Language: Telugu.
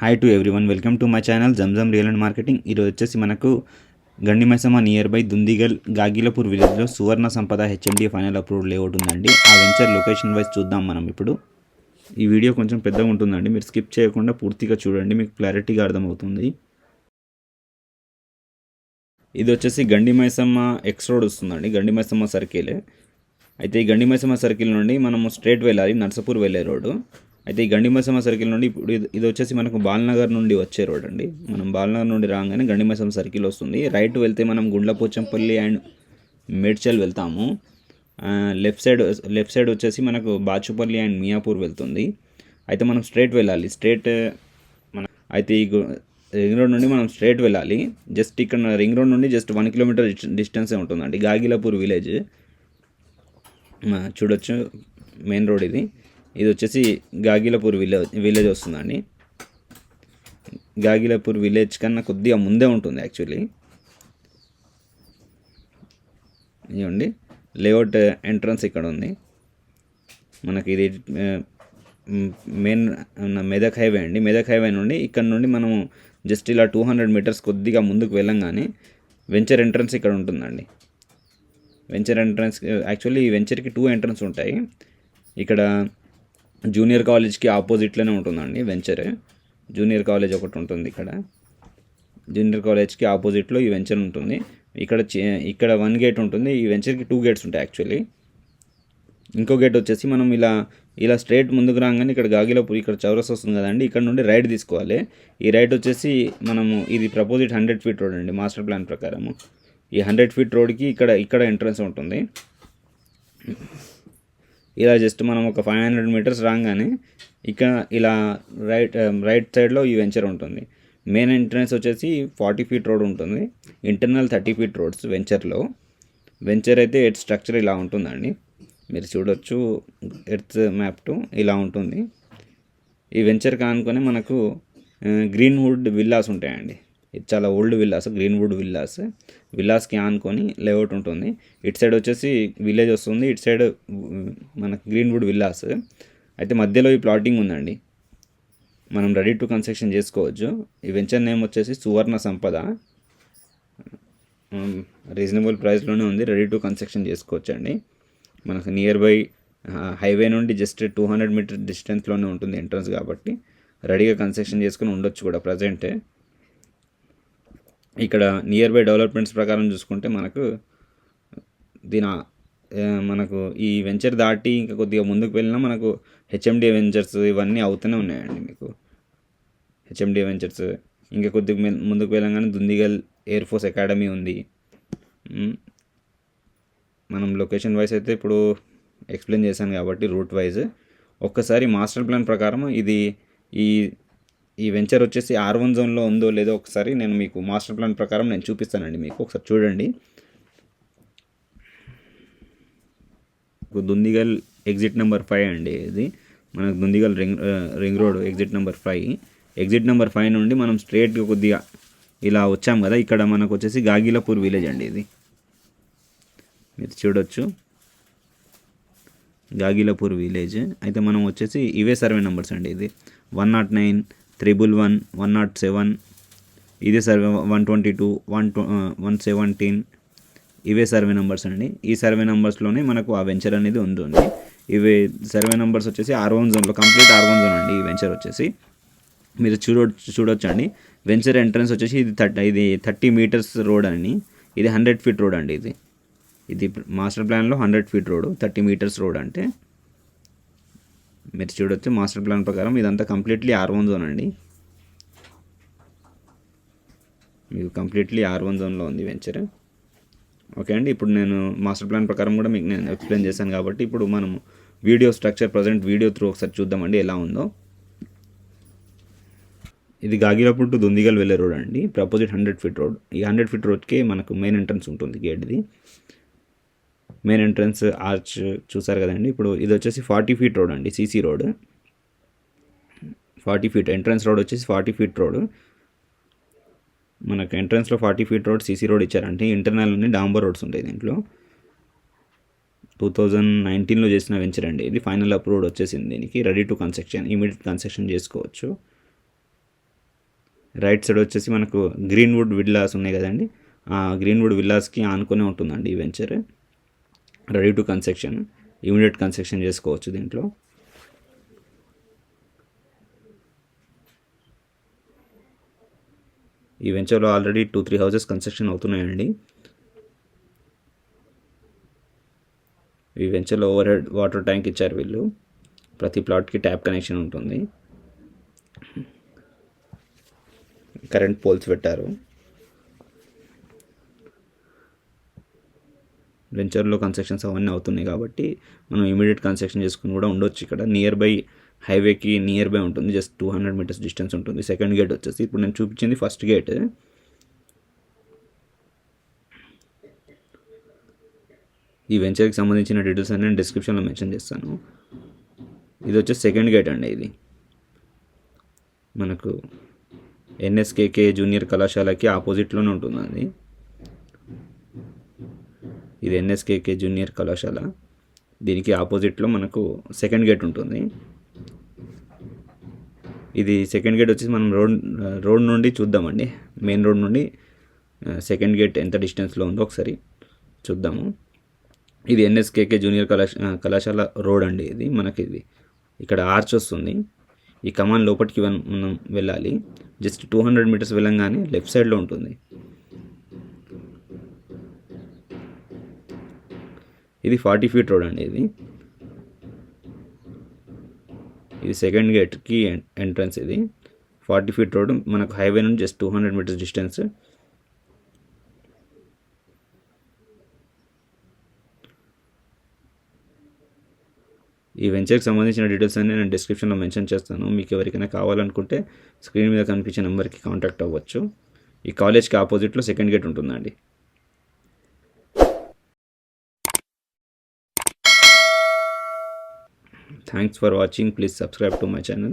Hi to everyone, welcome to my channel Zamzam real and marketing. ఈరోజు వచ్చేసి మనకు గండిమైసమ్మ నియర్ బై దుందిగల్ గాగిలపూర్ విలేజ్లో సువర్ణ సంపద హెచ్ఎండి ఫైనల్ అప్రూవ్డ్ లేఅవుట్ ఉందండి. ఆ వెంచర్ లొకేషన్ వైజ్ చూద్దాం మనం ఇప్పుడు. ఈ వీడియో కొంచెం పెద్దగా ఉంటుందండి, మీరు స్కిప్ చేయకుండా పూర్తిగా చూడండి, మీకు క్లారిటీగా అర్థమవుతుంది. ఇది వచ్చేసి గండిమైసమ్మ ఎక్స్ రోడ్ వస్తుందండి, గండిమైసమ్మ సర్కిల్. అయితే ఈ గండిమైసమ్మ సర్కిల్ నుండి మనము స్ట్రేట్ వెళ్ళాలి, నర్సపూర్ వెళ్ళే రోడ్డు. అయితే ఈ గండిమైసమ్మ సర్కిల్ నుండి ఇప్పుడు ఇది వచ్చేసి మనకు బాల్నగర్ నుండి వచ్చే రోడ్ అండి. మనం బాల్నగర్ నుండి రాగానే గండిమైసమ్మ సర్కిల్ వస్తుంది. రైట్ వెళ్తే మనం గుండ్లపోచంపల్లి అండ్ మేడ్చల్ వెళ్తాము. లెఫ్ట్ సైడ్ వచ్చేసి మనకు బాచుపల్లి అండ్ మియాపూర్ వెళ్తుంది. అయితే మనం స్ట్రేట్ వెళ్ళాలి. అయితే ఈ రింగ్ రోడ్ నుండి మనం స్ట్రేట్ వెళ్ళాలి. జస్ట్ ఇక్కడ రింగ్ రోడ్ నుండి జస్ట్ 1 కిలోమీటర్ డిస్టెన్సే ఉంటుందండి. గాగిలపూర్ విలేజ్ చూడొచ్చు, మెయిన్ రోడ్ ఇది. ఇది వచ్చేసి గాగిలపూర్ విలేజ్ వస్తుందండి. గాగిలపూర్ విలేజ్ కన్నా కొద్దిగా ముందే ఉంటుంది యాక్చువల్లీ. ఇవ్వండి, లేఅవుట్ ఎంట్రన్స్ ఇక్కడ ఉంది మనకి. ఇది మెయిన్ మెదక్ హైవే అండి. మెదక్ హైవే నుండి ఇక్కడ నుండి మనము జస్ట్ ఇలా 200 మీటర్స్ కొద్దిగా ముందుకు వెళ్ళంగానే వెంచర్ ఎంట్రన్స్ ఇక్కడ ఉంటుందండి. వెంచర్ ఎంట్రన్స్ యాక్చువల్లీ ఈ వెంచర్కి 2 ఎంట్రన్స్ ఉంటాయి. ఇక్కడ జూనియర్ కాలేజ్కి ఆపోజిట్లోనే ఉంటుందండి వెంచర్. జూనియర్ కాలేజ్ ఒకటి ఉంటుంది ఇక్కడ. జూనియర్ కాలేజ్కి ఆపోజిట్లో ఈ వెంచర్ ఉంటుంది. ఇక్కడ 1 గేట్ ఉంటుంది. ఈ వెంచర్కి 2 గేట్స్ ఉంటాయి యాక్చువల్లీ. ఇంకో గేట్ వచ్చేసి మనం ఇలా స్ట్రైట్ ముందుకు రాగానే ఇక్కడ గాగిలపూర్ ఇక్కడ చౌరస్ వస్తుంది కదండి. ఇక్కడ నుండి రైట్ తీసుకోవాలి. ఈ రైట్ వచ్చేసి మనము ఇది ప్రపోజిట్ 100 ఫీట్ రోడ్ అండి మాస్టర్ ప్లాన్ ప్రకారము. ఈ 100 ఫీట్ రోడ్కి ఇక్కడ ఎంట్రన్స్ ఉంటుంది. ఇలా జస్ట్ మనం ఒక 500 మీటర్స్ రాగానే ఇక్కడ ఇలా రైట్ సైడ్లో ఈ వెంచర్ ఉంటుంది. మెయిన్ ఎంట్రన్స్ వచ్చేసి 40 ఫీట్ రోడ్ ఉంటుంది. ఇంటర్నల్ 30 ఫీట్ రోడ్స్ వెంచర్లో. వెంచర్ అయితే ఎర్త్ స్ట్రక్చర్ ఇలా ఉంటుందండి, మీరు చూడొచ్చు. ఎర్త్ మ్యాప్ టు ఇలా ఉంటుంది. ఈ వెంచర్ కానుకొని మనకు గ్రీన్వుడ్ విల్లాస్ ఉంటాయండి. ఇది చాలా ఓల్డ్ విల్లాస్, గ్రీన్వుడ్ విల్లాస్కి ఆనుకొని లేఅవుట్ ఉంటుంది. ఇటు సైడ్ వచ్చేసి విలేజ్ వస్తుంది, ఇటు సైడ్ మనకు గ్రీన్వుడ్ విల్లాస్. అయితే మధ్యలో ఈ ప్లాటింగ్ ఉందండి, మనం రెడీ టు కన్స్ట్రక్షన్ చేసుకోవచ్చు. ఈ వెంచర్ నేమ్ వచ్చేసి సువర్ణ సంపద. రీజనబుల్ ప్రైస్లోనే ఉంది, రెడీ టు కన్స్ట్రక్షన్ చేసుకోవచ్చు అండి. మనకు నియర్ బై హైవే నుండి జస్ట్ 200 మీటర్ డిస్టెన్స్లోనే ఉంటుంది ఎంట్రన్స్, కాబట్టి రెడీగా కన్స్ట్రక్షన్ చేసుకుని ఉండొచ్చు కూడా ప్రజెంటే. ఇక్కడ నియర్ బై డెవలప్మెంట్స్ ప్రకారం చూసుకుంటే మనకు ఈ వెంచర్ దాటి ఇంకా కొద్దిగా ముందుకు వెళ్ళినా మనకు హెచ్ఎండి వెంచర్స్ ఇవన్నీ అవుతూనే ఉన్నాయండి మీకు. హెచ్ఎండి వెంచర్స్ ఇంకా కొద్దిగా ముందుకు వెళ్ళగానే దుందిగల్ ఎయిర్ ఫోర్స్ అకాడమీ ఉంది. మనం లొకేషన్ వైజ్ అయితే ఇప్పుడు ఎక్స్ప్లెయిన్ చేశాను కాబట్టి రూట్ వైజ్. ఒక్కసారి మాస్టర్ ప్లాన్ ప్రకారం ఈ వెంచర్ వచ్చేసి R1 జోన్లో ఉందో లేదో ఒకసారి నేను మీకు మాస్టర్ ప్లాన్ ప్రకారం నేను చూపిస్తానండి. మీకు ఒకసారి చూడండి. దుందిగల్ ఎగ్జిట్ నెంబర్ 5 అండి. ఇది మనకు Dundigal ring road exit number 5. Exit number 5 నుండి మనం స్ట్రేట్గా కొద్దిగా ఇలా వచ్చాం కదా, ఇక్కడ మనకు వచ్చేసి గాగిలపూర్ విలేజ్ అండి. ఇది మీరు చూడొచ్చు, గాగిలపూర్ విలేజ్. అయితే మనం వచ్చేసి ఇవే సర్వే నెంబర్స్ అండి. ఇది 109, 111, 107, ఇదే సర్వే 122, 117 ఇవే సర్వే నెంబర్స్ అండి. ఈ సర్వే నెంబర్స్లోనే మనకు ఆ వెంచర్ అనేది ఉంటుంది. ఇవి సర్వే నెంబర్స్ వచ్చేసి R1 జోన్లో, కంప్లీట్ R1 జోన్ అండి ఈ వెంచర్ వచ్చేసి. మీరు చూడొచ్చు అండి. వెంచర్ ఎంట్రన్స్ వచ్చేసి ఇది 30 మీటర్స్ రోడ్ అని. ఇది 100 ఫీట్ రోడ్ అండి. ఇది మాస్టర్ ప్లాన్లో 100 ఫీట్ రోడ్, 30 మీటర్స్ రోడ్ అంటే మీరు చూడొచ్చు. మాస్టర్ ప్లాన్ ప్రకారం ఇదంతా కంప్లీట్లీ R1 జోన్ అండి. మీకు కంప్లీట్లీ R1 జోన్లో ఉంది వెంచర్. ఓకే అండి, ఇప్పుడు నేను మాస్టర్ ప్లాన్ ప్రకారం కూడా మీకు నేను ఎక్స్ప్లెయిన్ చేశాను కాబట్టి ఇప్పుడు మనం video structure present video through ఒకసారి చూద్దామండి ఎలా ఉందో. ఇది గాగిలపూర్ టు దుందిగల్ వెళ్ళే రోడ్ అండి, ప్రపోజిట్ 100 ఫీట్ రోడ్. ఈ 100 ఫీట్ రోడ్కి మనకు మెయిన్ ఎంట్రన్స్ ఉంటుంది, గేట్ది మెయిన్ ఎంట్రన్స్ ఆర్చ్ చూసారు కదండి. ఇప్పుడు ఇది వచ్చేసి 40 ఫీట్ రోడ్ అండి, CC road. 40 feet entrance road వచ్చేసి 40 ఫీట్ రోడ్. మనకు ఎంట్రన్స్లో 40 ఫీట్ రోడ్ సీసీ రోడ్ ఇచ్చారంటే ఇంటర్నల్ నుండి డాంబర్ రోడ్స్ ఉంటాయి దీంట్లో. 2019లో చేసిన వెంచర్ అండి ఇది. ఫైనల్ అప్రూవ్డ్ వచ్చేసింది దీనికి, ready to construction, immediate construction చేసుకోవచ్చు. రైట్ సైడ్ వచ్చేసి మనకు గ్రీన్వుడ్ విల్లాస్ ఉన్నాయి కదండి, ఆ గ్రీన్వుడ్ విల్లాస్కి ఆనుకునే ఉంటుందండి ఈ venture. Ready to construction, immediate construction చేసుకోవచ్చు దీంట్లో. ఈ వెంచర్లో ఆల్రెడీ 2-3 హౌసెస్ కన్స్ట్రక్షన్ అవుతున్నాయండి. ఈ వెంచర్లో ఓవర్ హెడ్ వాటర్ ట్యాంక్ ఇచ్చారు వీళ్ళు. ప్రతి ప్లాట్కి ట్యాప్ కనెక్షన్ ఉంటుంది. కరెంట్ పోల్స్ పెట్టారు. వెంచర్లో కన్స్ట్రక్షన్స్ అవన్నీ అవుతున్నాయి కాబట్టి మనం ఇమీడియట్ కన్స్ట్రక్షన్ చేసుకుని కూడా ఉండొచ్చు. ఇక్కడ నియర్ బై హైవేకి నియర్ బై ఉంటుంది, జస్ట్ 200 మీటర్స్ డిస్టెన్స్ ఉంటుంది. సెకండ్ గేట్ వచ్చేసి ఇప్పుడు నేను చూపించింది ఫస్ట్ గేట్. ఈ వెంచర్కి సంబంధించిన డీటెయిల్స్ అన్ని నేను డిస్క్రిప్షన్లో మెన్షన్ చేస్తాను. ఇది వచ్చేసి సెకండ్ గేట్ అండి. ఇది మనకు ఎన్ఎస్కేకే జూనియర్ కళాశాలకి ఆపోజిట్లోనే ఉంటుంది అది. ఇది ఎన్ఎస్కేకే జూనియర్ కళాశాల, దీనికి ఆపోజిట్లో మనకు సెకండ్ గేట్ ఉంటుంది. ఇది సెకండ్ గేట్ వచ్చేసి మనం రోడ్ నుండి చూద్దామండి. మెయిన్ రోడ్ నుండి సెకండ్ గేట్ ఎంత డిస్టెన్స్లో ఉందో ఒకసారి చూద్దాము. ఇది ఎన్ఎస్కేకే జూనియర్ కళాశాల రోడ్ అండి. ఇది మనకి ఇది ఇక్కడ ఆర్చ్ వస్తుంది. ఈ కమాన్ లోపలికి మనం వెళ్ళాలి. జస్ట్ 200 మీటర్స్ వెళ్ళంగానే లెఫ్ట్ సైడ్లో ఉంటుంది. ఇది 40 ఫీట్ రోడ్ అండి. ఇది సెకండ్ గేట్కి ఎంట్రన్స్. ఇది 40 ఫీట్ రోడ్, మనకు హైవే నుండి జస్ట్ 200 మీటర్స్ డిస్టెన్స్. ఈ వెంచర్కి సంబంధించిన డీటెయిల్స్ అన్ని నేను డిస్క్రిప్షన్లో మెన్షన్ చేస్తాను. మీకు ఎవరికైనా కావాలనుకుంటే స్క్రీన్ మీద కనిపించే నెంబర్కి కాంటాక్ట్ అవ్వచ్చు. ఈ కాలేజ్కి ఆపోజిట్లో సెకండ్ గేట్ ఉంటుందండి. Thanks for watching. Please subscribe to my channel.